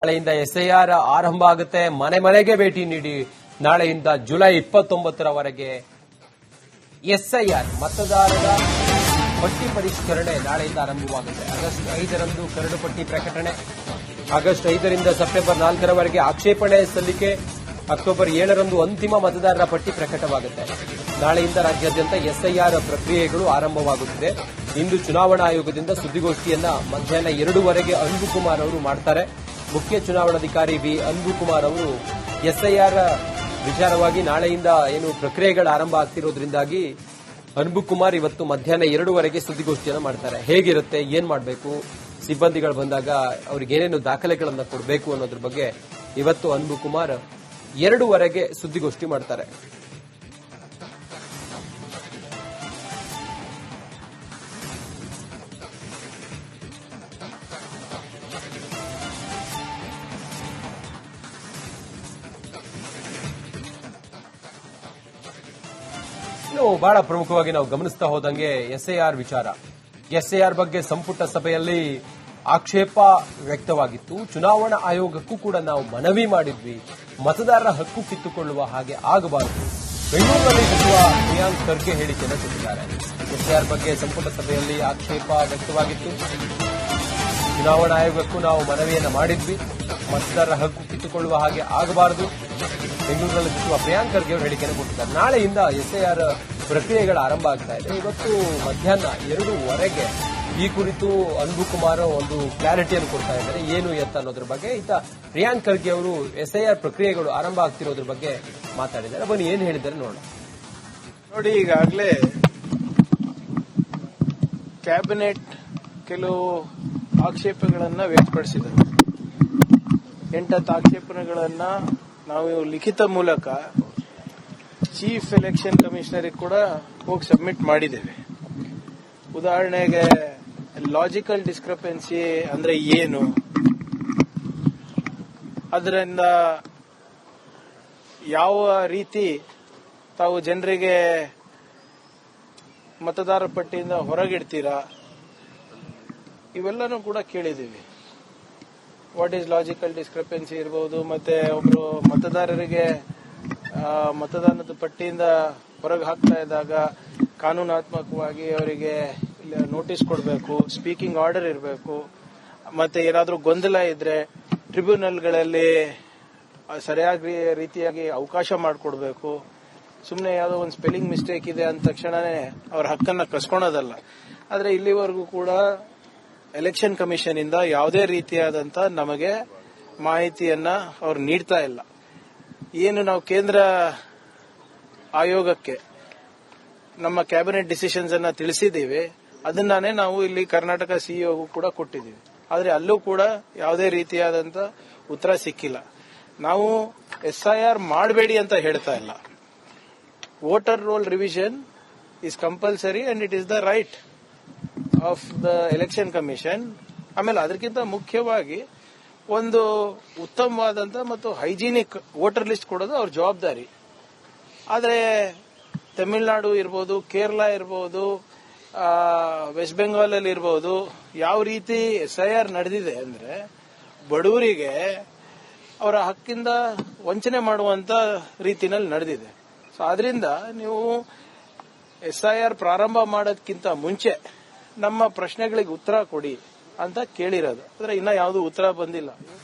ನಾಳೆಯಿಂದ ಎಸ್ಐಆರ್ ಆರಂಭ ಆಗುತ್ತೆ. ಮನೆ ಮನೆಗೆ ಭೇಟಿ ನೀಡಿ ನಾಳೆಯಿಂದ ಜುಲೈ 29ರವರೆಗೆ ಎಸ್ಐಆರ್ ಮತದಾರರ ಪಟ್ಟಿ ಪರಿಷ್ಕರಣೆ ನಾಳೆಯಿಂದ ಆರಂಭವಾಗುತ್ತೆ. ಆಗಸ್ಟ್ 5ರಂದು ಕರಡು ಪಟ್ಟಿ ಪ್ರಕಟಣೆ, ಆಗಸ್ಟ್ 5ರಿಂದ ಸೆಪ್ಟೆಂಬರ್ 4ರವರೆಗೆ ಆಕ್ಷೇಪಣೆ ಸಲ್ಲಿಕೆ, ಅಕ್ಟೋಬರ್ 7ರಂದು ಅಂತಿಮ ಮತದಾರರ ಪಟ್ಟಿ ಪ್ರಕಟವಾಗುತ್ತೆ. ನಾಳೆಯಿಂದ ರಾಜ್ಯಾದ್ಯಂತ ಎಸ್ಐಆರ್ ಪ್ರಕ್ರಿಯೆಗಳು ಆರಂಭವಾಗುತ್ತಿದೆ. ಇಂದು ಚುನಾವಣಾ ಆಯೋಗದಿಂದ ಸುದ್ದಿಗೋಷ್ಠಿಯನ್ನ ಮಧ್ಯಾಹ್ನ 2ವರೆಗೆ ಅನ್ಬುಕುಮಾರ್ ಅವರು ಮಾಡ್ತಾರೆ. ಮುಖ್ಯ ಚುನಾವಣಾಧಿಕಾರಿ ವಿ ಅನ್ಬುಕುಮಾರ್ ಅವರು ಎಸ್ಐಆರ್ ವಿಚಾರವಾಗಿ ನಾಳೆಯಿಂದ ಏನು ಪ್ರಕ್ರಿಯೆಗಳು ಆರಂಭ ಆಗ್ತಿರೋದ್ರಿಂದಾಗಿ ಅನ್ಬುಕುಮಾರ್ ಇವತ್ತು ಮಧ್ಯಾಹ್ನ 2ವರೆಗೆ ಸುದ್ದಿಗೋಷ್ಠಿಯನ್ನು ಮಾಡ್ತಾರೆ. ಹೇಗಿರುತ್ತೆ, ಏನ್ ಮಾಡಬೇಕು, ಸಿಬ್ಬಂದಿಗಳು ಬಂದಾಗ ಅವ್ರಿಗೆ ಏನೇನು ದಾಖಲೆಗಳನ್ನು ಕೊಡಬೇಕು ಅನ್ನೋದ್ರ ಬಗ್ಗೆ ಇವತ್ತು ಅನ್ಬುಕುಮಾರ್ 2ವರೆಗೆ ಸುದ್ದಿಗೋಷ್ಠಿ ಮಾಡ್ತಾರೆ. ಇನ್ನು ಬಹಳ ಪ್ರಮುಖವಾಗಿ ನಾವು ಗಮನಿಸ್ತಾ ಹೋದಂಗೆ ಎಸ್ಐಆರ್ ವಿಚಾರ. ಎಸ್ಐಆರ್ ಬಗ್ಗೆ ಸಂಪುಟ ಸಭೆಯಲ್ಲಿ ಆಕ್ಷೇಪ ವ್ಯಕ್ತವಾಗಿತ್ತು. ಚುನಾವಣಾ ಆಯೋಗಕ್ಕೂ ಕೂಡ ನಾವು ಮನವಿ ಮಾಡಿದ್ವಿ, ಮತದಾರರ ಹಕ್ಕು ಕಿತ್ತುಕೊಳ್ಳುವ ಹಾಗೆ ಆಗಬಾರದು. ಬೆಂಗಳೂರಿನಲ್ಲಿ ಸಚಿವ ಪ್ರಿಯಾಂಕ್ ಖರ್ಗೆ ಹೇಳಿಕೆಯನ್ನು ಕೊಟ್ಟಿದ್ದಾರೆ. ಎಸ್ಐಆರ್ ಬಗ್ಗೆ ಸಂಪುಟ ಸಭೆಯಲ್ಲಿ ಆಕ್ಷೇಪ ವ್ಯಕ್ತವಾಗಿತ್ತು. ಚುನಾವಣಾ ಆಯೋಗಕ್ಕೂ ನಾವು ಮನವಿಯನ್ನು ಮಾಡಿದ್ವಿ, ಮತದಾರರ ಹಕ್ಕು ಕಿತ್ತುಕೊಳ್ಳುವ ಹಾಗೆ ಆಗಬಾರದು. ಬೆಂಗಳೂರಿನಲ್ಲಿ ಸಚಿವ ಪ್ರಿಯಾಂಕ್ ಖರ್ಗೆ ಅವರು ಹೇಳಿಕೆಯನ್ನು ಕೊಟ್ಟಿದ್ದಾರೆ. ನಾಳೆಯಿಂದ ಎಸ್ಐಆರ್ ಪ್ರಕ್ರಿಯೆಗಳು ಆರಂಭ ಆಗ್ತಾ ಇದೆ. ಇವತ್ತು ಮಧ್ಯಾಹ್ನ 2ವರೆಗೆ ಈ ಕುರಿತು ಅನ್ಬುಕುಮಾರ್ ಒಂದು ಕ್ಲಾರಿಟಿಯನ್ನು ಕೊಡ್ತಾ ಇದ್ದಾರೆ, ಏನು ಎತ್ತ ಅನ್ನೋದ್ರ ಬಗ್ಗೆ. ಈತ ಪ್ರಿಯಾಂಕ್ ಖರ್ಗೆ ಅವರು ಎಸ್ಐಆರ್ ಪ್ರಕ್ರಿಯೆಗಳು ಆರಂಭ ಆಗ್ತಿರೋದ್ರ ಬಗ್ಗೆ ಮಾತಾಡಿದ್ದಾರೆ. ಬನ್ನಿ ಏನ್ ಹೇಳಿದ್ದಾರೆ ನೋಡೋಣ. ನೋಡಿ, ಈಗಾಗಲೇ ಕ್ಯಾಬಿನೆಟ್ ಕೆಲವು ಆಕ್ಷೇಪಗಳನ್ನು ವ್ಯಕ್ತಪಡಿಸಿದರು. 8 ಆಕ್ಷೇಪಣೆಗಳನ್ನ ನಾವು ಲಿಖಿತ ಮೂಲಕ ಚೀಫ್ ಎಲೆಕ್ಷನ್ ಕಮಿಷನರಿಗೆ ಕೂಡ ಹೋಗಿ ಸಬ್ಮಿಟ್ ಮಾಡಿದ್ದೇವೆ. ಉದಾಹರಣೆಗೆ ಲಾಜಿಕಲ್ ಡಿಸ್ಕ್ರಪೆನ್ಸಿ ಅಂದ್ರೆ ಏನು, ಅದರಿಂದ ಯಾವ ರೀತಿ ತಾವು ಜನರಿಗೆ ಮತದಾರರ ಪಟ್ಟಿಯಿಂದ ಹೊರಗಿಡ್ತೀರಾ, ಇವೆಲ್ಲನೂ ಕೂಡ ಕೇಳಿದ್ದೀವಿ. ವಾಟ್ ಈಸ್ ಲಾಜಿಕಲ್ ಡಿಸ್ಕ್ರಪೆನ್ಸಿ ಇರಬಹುದು, ಮತ್ತೆ ಒಬ್ರು ಮತದಾರರಿಗೆ ಮತದಾನದ ಪಟ್ಟಿಯಿಂದ ಹೊರಗೆ ಹಾಕ್ತಾ ಇದ್ದಾಗ ಕಾನೂನಾತ್ಮಕವಾಗಿ ಅವರಿಗೆ ನೋಟಿಸ್ ಕೊಡಬೇಕು, ಸ್ಪೀಕಿಂಗ್ ಆರ್ಡರ್ ಇರಬೇಕು, ಮತ್ತೆ ಏನಾದರೂ ಗೊಂದಲ ಇದ್ರೆ ಟ್ರಿಬ್ಯುನಲ್ಗಳಲ್ಲಿ ಸರಿಯಾಗಿ ರೀತಿಯಾಗಿ ಅವಕಾಶ ಮಾಡಿಕೊಡ್ಬೇಕು. ಸುಮ್ಮನೆ ಯಾವುದೋ ಒಂದು ಸ್ಪೆಲ್ಲಿಂಗ್ ಮಿಸ್ಟೇಕ್ ಇದೆ ಅಂದ ತಕ್ಷಣನೇ ಅವ್ರ ಹಕ್ಕನ್ನ ಕಸ್ಕೊಳೋದಲ್ಲ. ಆದರೆ ಇಲ್ಲಿವರೆಗೂ ಕೂಡ ಎಲೆಕ್ಷನ್ ಕಮಿಷನ್ ಇಂದ ಯಾವುದೇ ರೀತಿಯಾದಂತ ನಮಗೆ ಮಾಹಿತಿಯನ್ನ ಅವ್ರು ನೀಡ್ತಾ ಇಲ್ಲ. ಏನು ನಾವು ಕೇಂದ್ರ ಆಯೋಗಕ್ಕೆ ನಮ್ಮ ಕ್ಯಾಬಿನೆಟ್ ಡಿಸಿಷನ್ಸ್ ಅನ್ನ ತಿಳಿಸಿದ್ದೀವಿ, ಅದನ್ನೇ ನಾವು ಇಲ್ಲಿ ಕರ್ನಾಟಕ ಸಿಇಒಗೂ ಕೂಡ ಕೊಟ್ಟಿದ್ದೀವಿ. ಆದರೆ ಅಲ್ಲೂ ಕೂಡ ಯಾವುದೇ ರೀತಿಯಾದಂತ ಉತ್ತರ ಸಿಕ್ಕಿಲ್ಲ. ನಾವು ಎಸ್ಐಆರ್ ಮಾಡಬೇಡಿ ಅಂತ ಹೇಳ್ತಾ ಇಲ್ಲ. Voter roll revision is compulsory and it is the right of the Election Commission. ಆಮೇಲೆ ಅದಕ್ಕಿಂತ ಮುಖ್ಯವಾಗಿ ಒಂದು ಉತ್ತಮವಾದಂತ ಮತ್ತು ಹೈಜಿನಿಕ್ ವೋಟರ್ ಲಿಸ್ಟ್ ಕೊಡೋದು ಅವ್ರ ಜವಾಬ್ದಾರಿ. ಆದರೆ ತಮಿಳುನಾಡು ಇರ್ಬೋದು, ಕೇರಳ ಇರ್ಬೋದು, ವೆಸ್ಟ್ ಬೆಂಗಾಲ್ ಅಲ್ಲಿ ಇರ್ಬೋದು, ಯಾವ ರೀತಿ ಎಸ್ಐಆರ್ ನಡೆದಿದೆ ಅಂದ್ರೆ ಬಡವರಿಗೆ ಅವರ ಹಕ್ಕಿಂದ ವಂಚನೆ ಮಾಡುವಂತ ರೀತಿನಲ್ಲಿ ನಡೆದಿದೆ. ಸೊ ಅದರಿಂದ ನೀವು ಎಸ್ಐಆರ್ ಪ್ರಾರಂಭ ಮಾಡೋದಕ್ಕಿಂತ ಮುಂಚೆ ನಮ್ಮ ಪ್ರಶ್ನೆಗಳಿಗೆ ಉತ್ತರ ಕೊಡಿ ಅಂತ ಕೇಳಿರೋದು. ಆದ್ರೆ ಇನ್ನ ಯಾವುದು ಉತ್ತರ ಬಂದಿಲ್ಲ.